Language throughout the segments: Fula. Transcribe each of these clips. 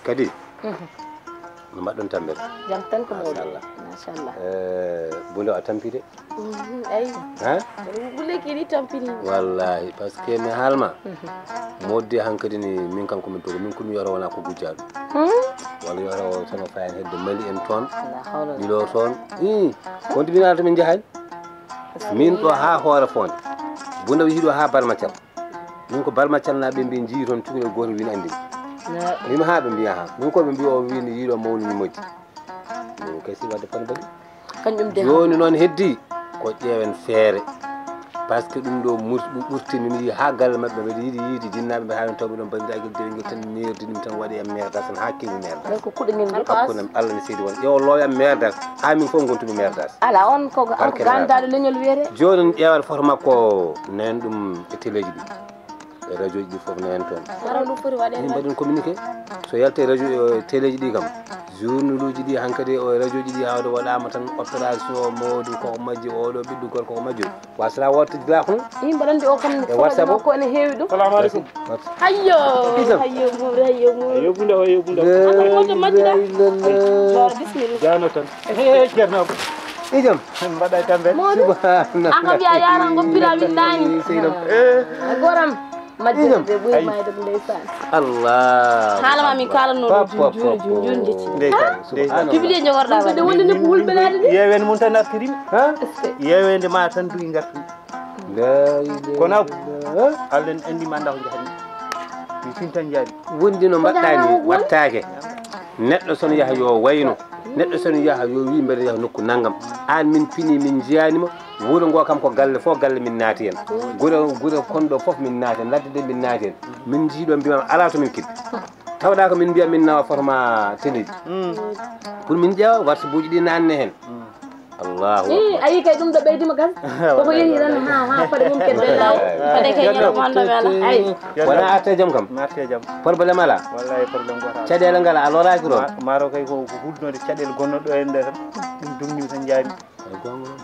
Kadi ma ɗon tambe jam tan ko mo machallah bulo a tampide ay ha bulle ki tampini wallahi parce que mi halma moddi hankadi ni min kam ko min to min ko mi yoro wona ko gujjaɗo wala yoro sama fayan hedde mali en ton dilo ton ko dibinata min jahani min ɗo ha hoore fonde bunda wiiɗo ha balmacal min ko balmacal naɓe mbi jii toon cukalel goto wina andi min ha ɓe mbiya ha min ko ɓe mbi o wini yiiɗo mawni mi moƴƴi min kasi wadde fan bali kañum de joni noon heddi ko ƴeewen feere par ce que ɗum ɗo ɓurti min yi ha galle mabɓe mbeɗa yiiɗi yiide jinnaɓe mbe hawen tawɓe ɗon bandiraguel derguel tan merdi ɗum tan waɗi e merdas tan ha kewi merdas ko kuɗo ngel hakkude Allah ne seedi won ƴeew looya merdas ha min fof gontumi merdas ala on ko gandaɗo leñol wiyete joni ƴeewat foto makko nen ɗum e télé ji ɗi e radio ji ɗi fof nen toon ara ɗum foti waɗe min mbaɗin communiqué so yalte radio télé ji ɗi kam journal uji ɗi hankkadi o radio ji ɗi hawde waɗama tan opération mawdi koko majji oɗo ɓiɗɗo gorko koko majji wasata wottade la hono yimɓe ɗon de o kam e WhatsApp ko ene heewi ɗum salamu aleykum hayyo hayyo bunde ko majjiɗa bismillah jano tan ceernoɓe ijam mbaɗa tambe subhanallah an kam wiya yaran gom pila windani goram majjide ɓe ɓuri mayde ɗum ndeysan Allah haalama min kalanno joni ndeysan jubilé jogorɗa waɗde wonde ne ko hulɓelade de yewende mum tan artirimi yewende ma tan duyi gartumi kono Allah en andima anda ko jahani mi fin tan jaari wondi no mbaɗɗani wattake neɗɗo sono yaha yo wayno neɗɗo sono yaha yo wi mbeɗa yaha nokku naggam an min pini min jiyanima wuuro ngo kam ko galle fof galle min naati hen gure konɗo fof min naati hen ladde ɗe min naati hen min jiiɗo mbimam ala to min kiɗ tawɗa ko min mbiya min nawa format télé ji pour min ƴeewa warsabuji ɗi nanne hen Allah ayi kay ɗum ɗo ɓeydima gas koko yehi tan ha paɗe mum kedde law paɗe kay ñero mondo mi ala ay wona arte jam kam arte jam probléme ala wallahi probléme gota caɗele ngal a loraki ɗon maro kay ko huddnode caɗele gonnoɗo en nde tan ɗum dummi tan jaami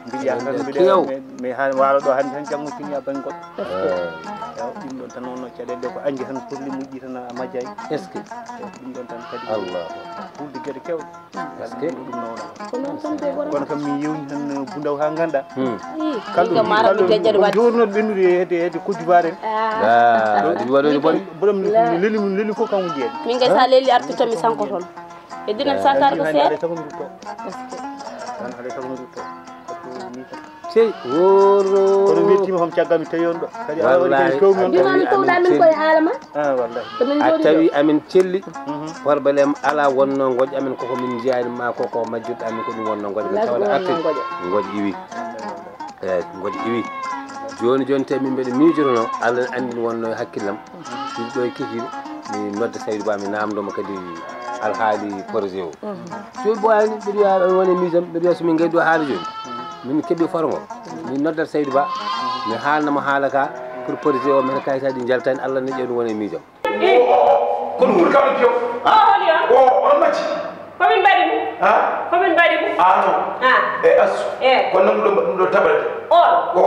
mbiɗa tan mbiɗa mi ha walo ɗo hande tan janggo tiña bang goɗɗo ɗum ɗon tan wonno caɗele ɗe ko anji tan porli mujji tan a majjayi est ce que ɗum ɗon tan kadi Allah hulde gueɗe kewɗe est ce que ɗum nawna ko non sante gora kono kam mi yewni tan bundaw ha ganda kalɗo mara ko jajjade wadde jornoɗo ɓennude hedde koddivar en ɗum waɗoɗi bon boɗom leli fof kam woni hen min gay sa leli artuto mi sanko toon e dinen sakar ko seeɗa tagomi rutto tan haɗe tagomi rutto sey woro kono weltima kam caggal mi tawi on ɗo kadi ala waɗi kadi fewmi on dimami towɗa min koye haala ma wallahi komin a jooɗi tawi amin celli probléme ala wonno goƴ amin koko min jiyani ma koko majjuɗo amin ko ɗum wonno goƴ min tawde arti goƴ iwi eyyi goƴ iwi joni joni tawi min mbeɗa miijotono Allah andi wonno e hakkillam ɗiɗo e kikiɗe mi nodda Saydou Ba mi namdoma kadi alhaali projet o joni ɓoyani mbiɗa wiya ɗon woni miijam mbiɗa wiya somin gaydo haala joni min keeɓi forgo min noddat Saydou Ba mi haalnamo haala ka pour projet o mene kayitaji jaltani Allah ne ƴeewɗum woni e miijam kono ɓuri kamɗo piyo holi on on macci komin mbaɗi ɗum komin mbaɗi ɗum non e asu kono noon ɗum ɗo taɓrete on o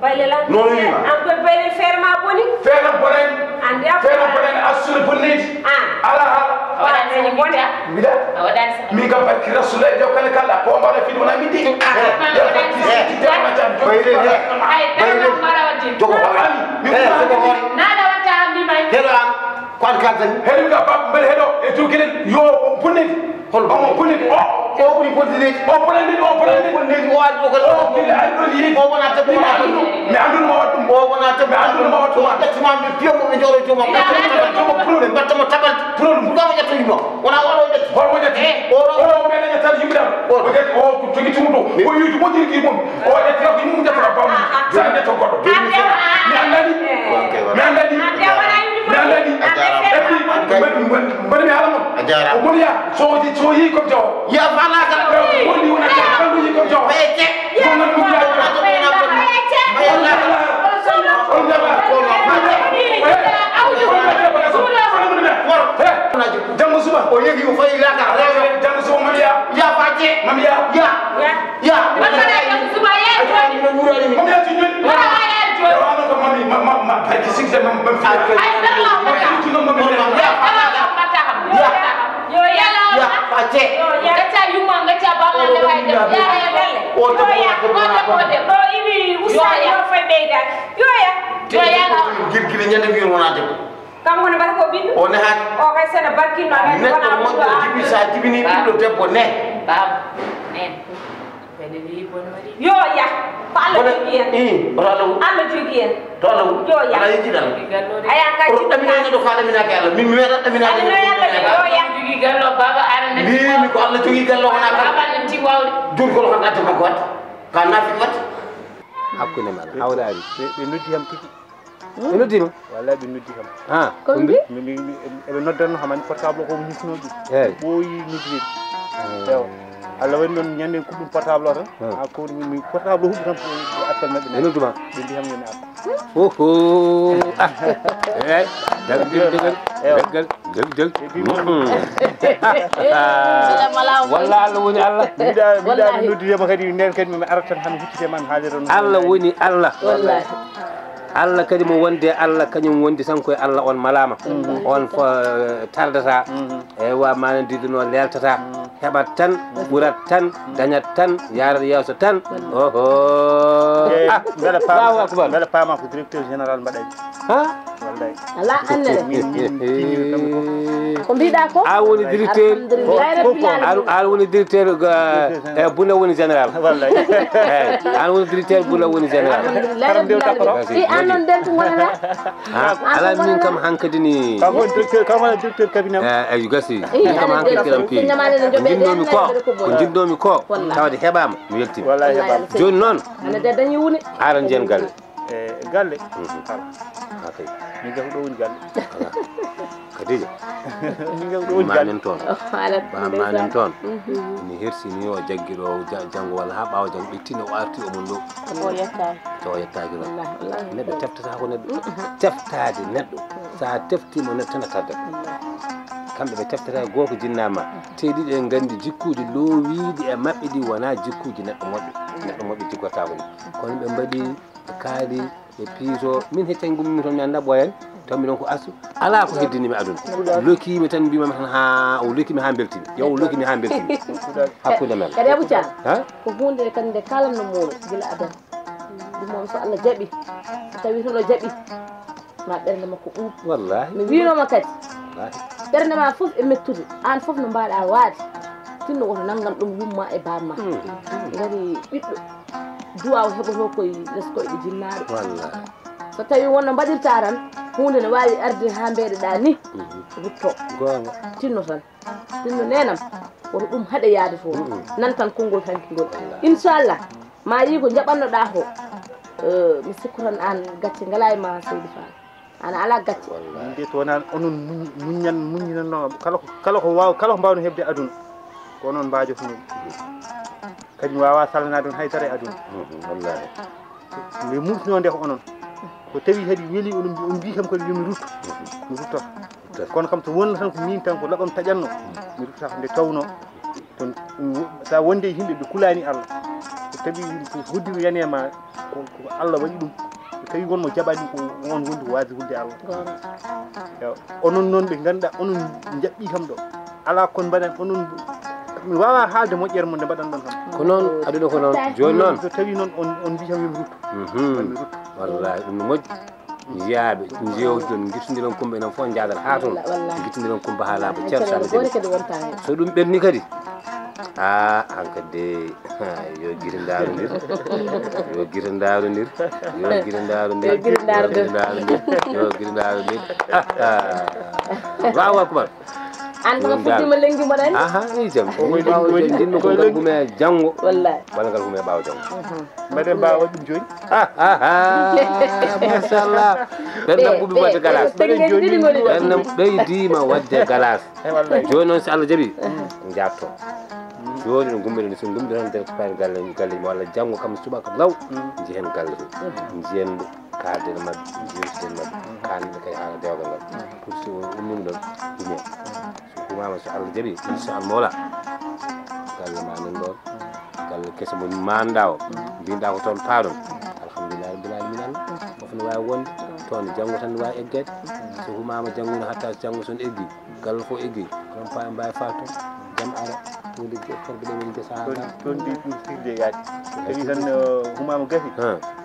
bayle lan non wima an koye bayle feere ma boni feeram bonen andi a feeram bonen assude bonniji ala haala waɗani boni mbiɗa waɗani min kam barki rasulaye jaw kala kalɗa ko mbaɗa fiɗ wona middi naɗa watta hamdi may heɗo an ko an kaltani heɗum ka baba mbeɗa heɗo e joguiɗen yo bonnidi omo bonnidi o ɓuuri bondineji o bonandiɗi o bonandiɗi bondineji o waɗi ɗo kadi o ɓille ari ɗon yiidi o wona debbo mi andunoma wat ɗum o wona debbo mi andunoma wat ɗum ƴettuma ɓe piyomo ɓe jooɗo joomam ɓettoma puroɗe mbattama taɓal puroɗum ɗomo ƴettoyimo wona oɗo ƴetti holmo ƴetti o meɗa ƴettade yimɓe ɗam o ƴetti o jogui tumuɗo o yiidi moƴƴirki mum o ƴetti ko yimum ƴettata bam sa ƴetto goɗɗo mi andani mi andani mi andani mbaɗi mi haala mon o moniya so yii comme jaw ya falaka woni wona kan yi comme jaw ete ko man mu ya jango suba o yegi o fayi laka jango suba mamiya ya faje mamiya ya jango suba ya mamiya ci ñun wala ko mami ma ki sikse mam bam fi ci no mami yo yala ya faje gaca yumma gaca bamma le way dem yaaya belle o de do ibi usa yo fay beyda yo yala girgire ñande mi wona dem kam wona bar ko bindu o ne haaki o kay sene barkino ala neɗɗo moƴƴo jibi sa jibini ɓiɗɗo debbo ne yo ya ko Allah jogi en oto Allah Allah jogi en to Allah yo ya ala yijiɗal aya ka oto ɗaminani ɗo ko alaminaki Allah min mi meeɗa ɗaminani yo ya jogi gallo baba arana mbimi ko Allah jogui gallo wona kala baba nem ti wawde jurgol hon adde makko watta ka nafi watta hakkude men hawɗari ɓe noddi ham tigi ɓe noddima wallahi ɓe noddi kam ko mbi eɓe noddanno hamani portable ko ñifnoji eyyi ɓooyi noddirede ewa Allah waɗi noon ñande ko ɗum portable o tan ha ko mi portable huɓɓi tan appel maɓɓe ɓe nodduma ɓe mbi ham yomi appa oho eyyi daggal walla Allah woni Allah mbiɗa mi noddidema kadi nden kadi mi arata tan hami huccitema mi haalira noon Allah woni Allah wallahi Allah kadi mo wonde Allah kañum wondi tan koye Allah on malama on fo tardata e wa manodiɗo no leltata heɓat tan ɓurat tan dañat tan yarat yewso tan oho mbeɗa paama ko directeur général mbaɗani wallahi ala annene ko mbiɗa ko a woni directeur an woni directeur e Bouna woni général wallahi eyyi an woni directeur Bouna woni général an noon deltu gonana ala min kam hankadi ni kamana directeur cabinet eyi gasi min kam hankadi kiram piiwi ko jinnomi ko tawde heɓama mi weltima wallahi heɓama joni noon ana de dañi wuni aran jen galle galle kala hakay min gam ɗo woni galle kadija min gam ɗo woni galle manen toon ba manen toon ni hersini o jaggiɗo janggo walla ha ɓawa janggo ɓettino o arti omon ɗo to yettaki noon neɗɗo teftata ko neɗɗo teftade neɗɗo sa teftimo neɗɗo tan a taddat kamɓe ɓe teftata goho ko jinnama teeɗiɗe en gandi jikkuji loowiɗi e maɓɓe ɗi wona jikkuji neɗɗo moƴƴo jikkotako ni kono ɓe mbaɗi ɓe kaali ɓe piito min heccen gummimi toon mi anda ɓoyen taw miɗon ko asu ala ko heddinimi aduna lokkimi tan mbimami tan ha o lokkimi ha beltimi yo lokkimi ha beltimi hakkude men kadi Abou Thiam ko hunde kadi nde kalanno moɗo gila adana ɗum moom so Allah jaaɓi so tawi toon o jaaɓi ma ɓernde makko ɓuuɓ wallahi mi winoma kadi ɓernde ma fof e mettude an fof no mbaɗa waade tinno woto nanggam ɗum yumma e bamma gari ɓiɗɗo duwaw heɓoto koye less koyɗe jinnaɗo wallahi so tawi wonno mbaɗirta tan hunde ne wawi arde ha mbeɗeɗa ni rutto gonga tinno tan tinno nenam woto ɗum haɗe yaade to nan tan konngol hankigol inchallah ma yi ko jaɓannoɗa ko mi sikku tan an gacce ngala e ma Seydi Fall ana ala gacce nde to wona onon muñinanno kala ko waw kala ko mbawno hebde aduna ko onon mbajoto ɗum kadi mi wawa sallanade on haydara e aduna wallahi mi murtinode ko onon ko tawi kadi weeli on mbi kam kadi yomi rutto mi ruttoto kono kam so wonna tan ko min tan ko laɓam taƴanno mi ruttata nde tawno ton sa wonde e yimɓe ɓe kulani Allah so tawi ko hoddiro yanema ko Allah waɗi ɗum so tawi wonmo jaɓani ko on wondi ko waasi hulde Allah onon noon ɓe ganduɗa onon jaɓɓi kam ɗo ala kon mbaɗan onon mi wawa haalde moƴƴere mo nde mbaɗan ɗon kam ko noon aduna ko noon joni noon so tawi noon on mbi kam yomi rutto mi rutto wallahi ɗum no moƴƴi jiyaɓe jewton guittodiron kumba enen fof jadal ha toon guittodiron kumba ha laaɓa ceertade so ɗum ɓenni kadi hankadi yo guite darodir yo guite darodir yo guite darodir yo guite darodir wawa kubar an ko fuddima lengi mbaɗani i jam jinno ko ngal gume janggo wallahi walla ngal gume ɓawa janggo mbaɗen mbawa waɗi ɗum joni machallah ɓernam ɓuuɓi wadde galas ɓernam ɓeydima wadde galas joni noon so Allah jaaɓi jatto joni no gummiɗen so gummiɗen tan to payne galle ma walla janggo kam subaka law jiihen galle to jiihen kalden mabɓe jewtiden mabɓe kalde kay haala dewgal ngal pour so ummima ɗon ɗume so ɗumama so Allah jaaɓi inchallah mawla galle ma nan ɗon galle kese mo manɗa o mbinɗa ko toon paaɗon alhamdulillah rabbil alamin Allah fof no wawi wonde toon janggo tan no wawi eggede so humama janggo no hatta janggo son eggi galle fof eggi kono pa mbawi fa toon jam ara hunde korɓe ɗe woni gesa toon ndi ɗum sirde yaade tawi tan humama gasi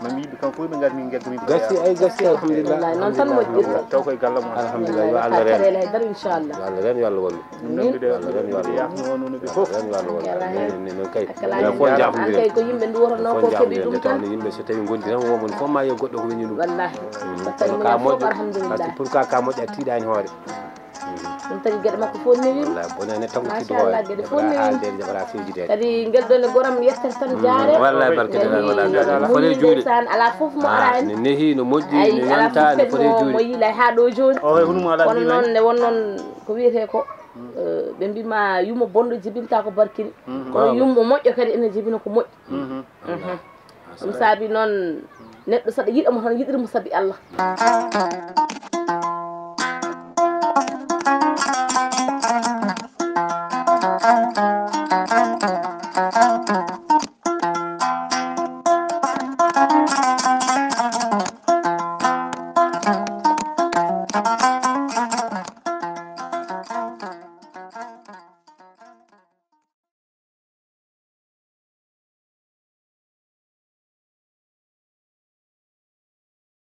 mami yiɓe kam fof ɓe gari min gueddami gasi ay gasi alhamdulillah noon tan moƴƴirta taw koye galle mo alhamdulillah yo Allah ren haydara inchallah yo Allah ren yo Allah wallu namɓeɗe yo Allah ren yo Allah yafno wonono ɓe fof ren yo Allah wallu non kay kala fof jafodire kay ko yimɓe duwotono ko keeɓi ɗum tan tawno yimɓe so tawi gondi tan womon fof ma yo goɗɗo ko weñi ɗum wallahi kono ka moƴƴo alhamdulillah pour ka moƴƴo a tiiɗani hoore ɗum tagi gueɗe makko fof newima wallahi bonani tan ko tiddo machallah gueɗe fof newima haalde jaɓata fewjidede kadi guel ɗon e goram yettere tan jaare wallahi barkede wala fole juuɗe san ala fof mo ara en ne nehi no moƴƴi ay no ala yanta fof no kadi fole mo juuɗe yiilay ha ɗo joni o hay hunumo ala kono noon nde won noon ko wiyete ko ɓe mbima yummo bonɗo jibinta ko barkini kono yummo moƴƴo kadi ene jibina ko moƴƴi ɗum saabi noon neɗɗo saɗa yiɗamo tan yiɗirmo saabi Allah